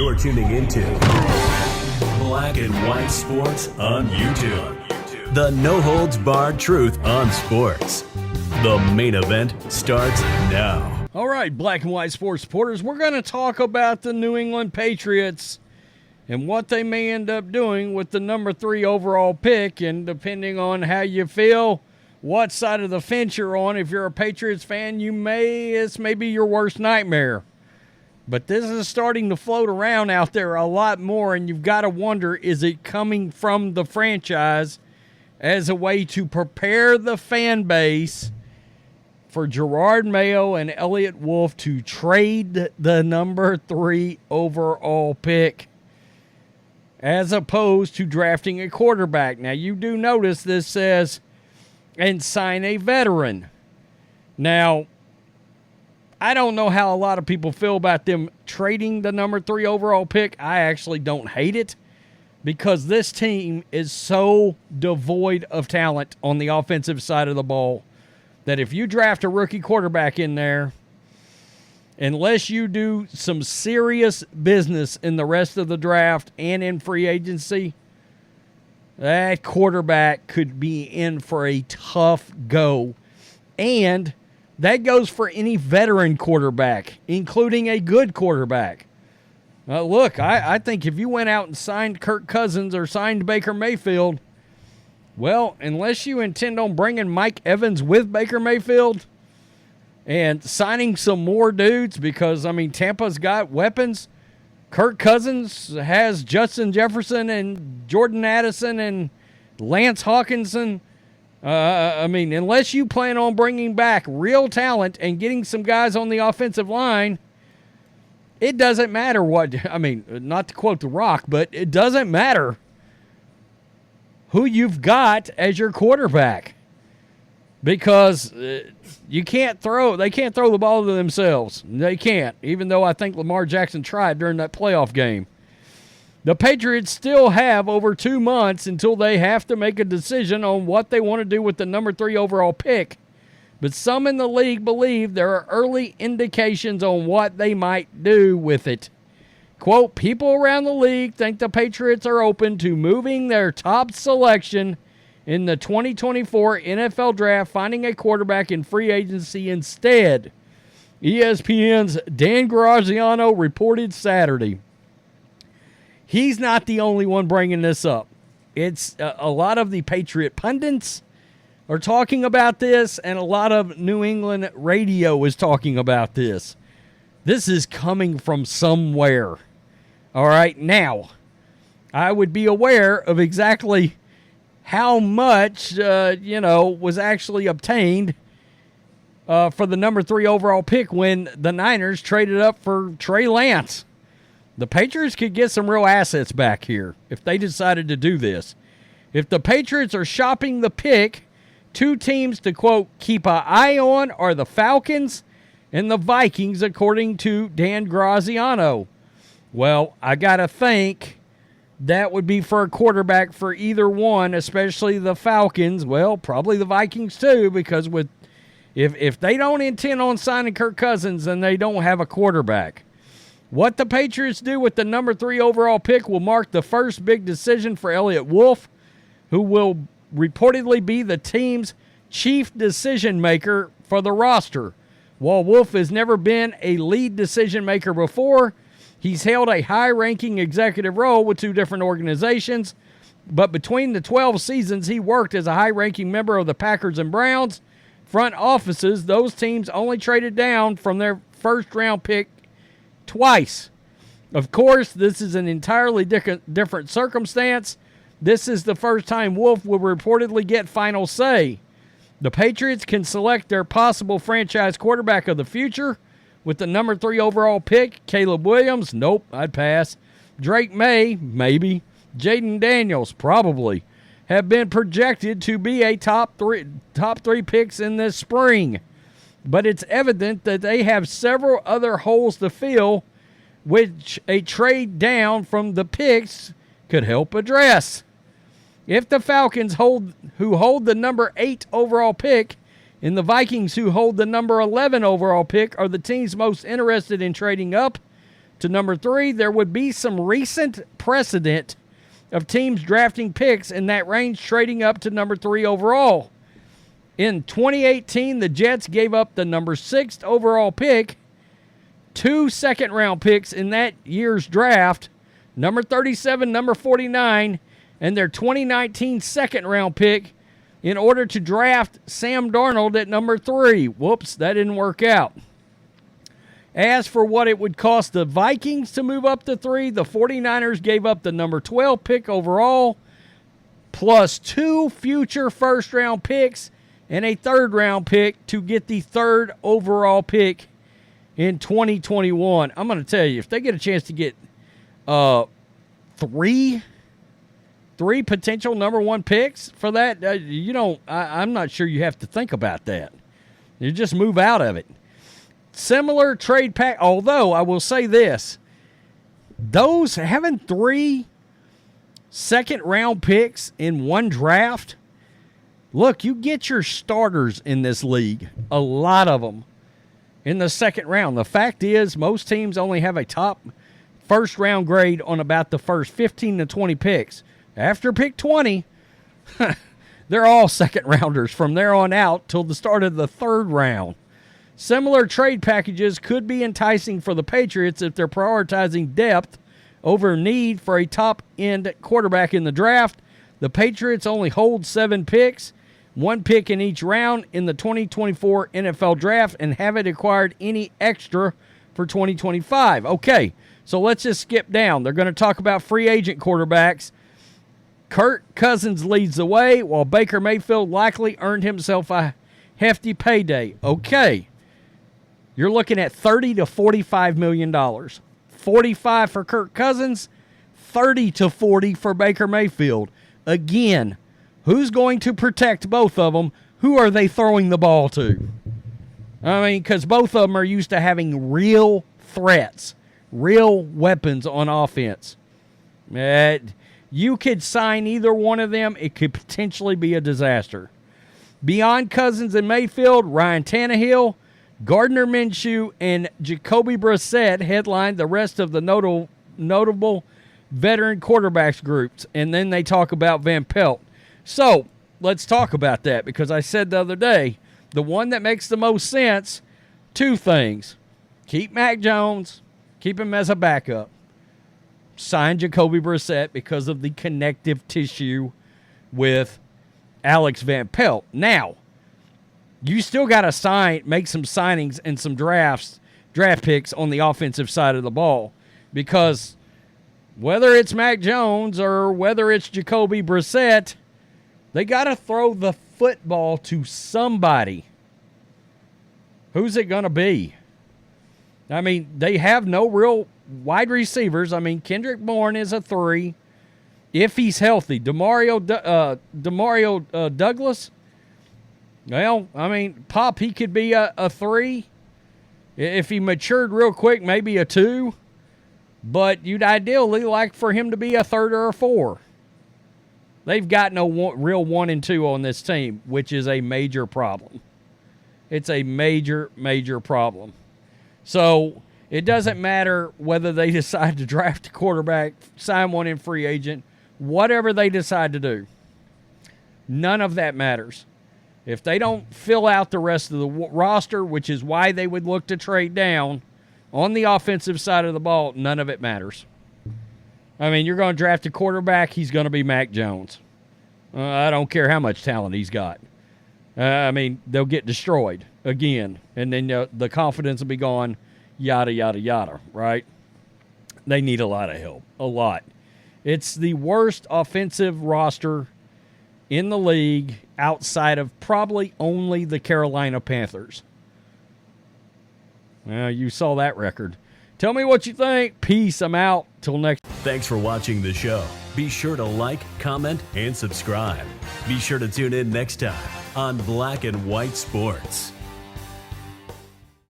You're tuning into Black and White Sports on YouTube. The no-holds-barred truth on sports. The main event starts now. All right, Black and White Sports supporters, we're going to talk about the New England Patriots and what they may end up doing with the number 3 overall pick. And depending on how you feel, what side of the fence you're on, if you're a Patriots fan, it's maybe your worst nightmare. But this is starting to float around out there a lot more, and you've got to wonder, is it coming from the franchise as a way to prepare the fan base for Jerod Mayo and Elliott Wolf to trade the number 3 overall pick as opposed to drafting a quarterback? Now, you do notice this says, and sign a veteran. Now, I don't know how a lot of people feel about them trading the number 3 overall pick. I actually don't hate it because this team is so devoid of talent on the offensive side of the ball that if you draft a rookie quarterback in there, unless you do some serious business in the rest of the draft and in free agency, that quarterback could be in for a tough go. And that goes for any veteran quarterback, including a good quarterback. Look, I think if you went out and signed Kirk Cousins or signed Baker Mayfield, well, unless you intend on bringing Mike Evans with Baker Mayfield and signing some more dudes, because, Tampa's got weapons. Kirk Cousins has Justin Jefferson and Jordan Addison and Lance Hawkinson. Unless you plan on bringing back real talent and getting some guys on the offensive line, it doesn't matter what, not to quote The Rock, but it doesn't matter who you've got as your quarterback, because they can't throw the ball to themselves. They can't, even though I think Lamar Jackson tried during that playoff game. The Patriots still have over 2 months until they have to make a decision on what they want to do with the number 3 overall pick. But some in the league believe there are early indications on what they might do with it. Quote, people around the league think the Patriots are open to moving their top selection in the 2024 NFL Draft, finding a quarterback in free agency instead. ESPN's Dan Graziano reported Saturday. He's not the only one bringing this up. It's a lot of the Patriot pundits are talking about this, and a lot of New England radio is talking about this. This is coming from somewhere. All right, now, I would be aware of exactly how much, was actually obtained for the number 3 overall pick when the Niners traded up for Trey Lance. The Patriots could get some real assets back here if they decided to do this. If the Patriots are shopping the pick, 2 teams to, quote, keep an eye on are the Falcons and the Vikings, according to Dan Graziano. Well, I got to think that would be for a quarterback for either one, especially the Falcons. Well, probably the Vikings too, because if they don't intend on signing Kirk Cousins, then they don't have a quarterback. What the Patriots do with the number 3 overall pick will mark the first big decision for Elliott Wolf, who will reportedly be the team's chief decision maker for the roster. While Wolf has never been a lead decision maker before, he's held a high-ranking executive role with 2 different organizations, but between the 12 seasons he worked as a high-ranking member of the Packers and Browns front offices, those teams only traded down from their first-round pick twice. Of course, this is an entirely different circumstance. This is the first time Wolf will reportedly get final say. The Patriots can select their possible franchise quarterback of the future with the number 3 overall pick. Caleb Williams, nope, I'd pass. Drake Maye, maybe. Jayden Daniels, probably, have been projected to be a top three picks in this spring. But it's evident that they have several other holes to fill, which a trade down from the picks could help address. If the Falcons, who hold the number 8 overall pick, and the Vikings, who hold the number 11 overall pick, are the teams most interested in trading up, to number 3, there would be some recent precedent of teams drafting picks in that range trading up to number 3 overall. In 2018, the Jets gave up the number 6 overall pick, 2 second-round picks in that year's draft, number 37, number 49, and their 2019 second-round pick in order to draft Sam Darnold at number 3. Whoops, that didn't work out. As for what it would cost the Vikings to move up to 3, the 49ers gave up the number 12 pick overall, plus 2 future first-round picks and a third-round pick to get the 3rd overall pick in 2021. I'm going to tell you, if they get a chance to get three potential number 1 picks for that, I'm not sure you have to think about that. You just move out of it. Similar trade pack, although I will say this, those having 3 second-round picks in one draft, look, you get your starters in this league, a lot of them, in the second round. The fact is, most teams only have a top first-round grade on about the first 15 to 20 picks. After pick 20, they're all second-rounders from there on out till the start of the 3rd round. Similar trade packages could be enticing for the Patriots if they're prioritizing depth over need for a top-end quarterback in the draft. The Patriots only hold 7 picks, 1 pick in each round in the 2024 NFL Draft, and haven't acquired any extra for 2025. Okay, so let's just skip down. They're going to talk about free agent quarterbacks. Kirk Cousins leads the way, while Baker Mayfield likely earned himself a hefty payday. Okay. You're looking at $30 to $45 million. 45 for Kirk Cousins, 30 to 40 for Baker Mayfield. Again, who's going to protect both of them? Who are they throwing the ball to? I mean, because both of them are used to having real threats, real weapons on offense. You could sign either one of them. It could potentially be a disaster. Beyond Cousins and Mayfield, Ryan Tannehill, Gardner Minshew, and Jacoby Brissett headlined the rest of the notable veteran quarterbacks groups. And then they talk about Van Pelt. So let's talk about that, because I said the other day, the one that makes the most sense, 2 things. Keep Mac Jones, keep him as a backup. Sign Jacoby Brissett because of the connective tissue with Alex Van Pelt. Now, you still got to make some signings and some draft picks on the offensive side of the ball, because whether it's Mac Jones or whether it's Jacoby Brissett, they got to throw the football to somebody. Who's it going to be? I mean, they have no real wide receivers. I mean, Kendrick Bourne is a 3 if he's healthy. Demario Douglas, well, I mean, Pop, he could be a 3. If he matured real quick, maybe a 2. But you'd ideally like for him to be a 3rd or a 4. They've got no real 1 and 2 on this team, which is a major problem. It's a major, major problem. So it doesn't matter whether they decide to draft a quarterback, sign one in free agent, whatever they decide to do. None of that matters. If they don't fill out the rest of the roster, which is why they would look to trade down on the offensive side of the ball, none of it matters. I mean, you're going to draft a quarterback, he's going to be Mac Jones. I don't care how much talent he's got. I mean, they'll get destroyed again, and then the confidence will be gone, yada, yada, yada, right? They need a lot of help, a lot. It's the worst offensive roster in the league outside of probably only the Carolina Panthers. Well, you saw that record. Tell me what you think. Peace. I'm out. Till next. Thanks for watching the show. Be sure to like, comment, and subscribe. Be sure to tune in next time on Black and White Sports.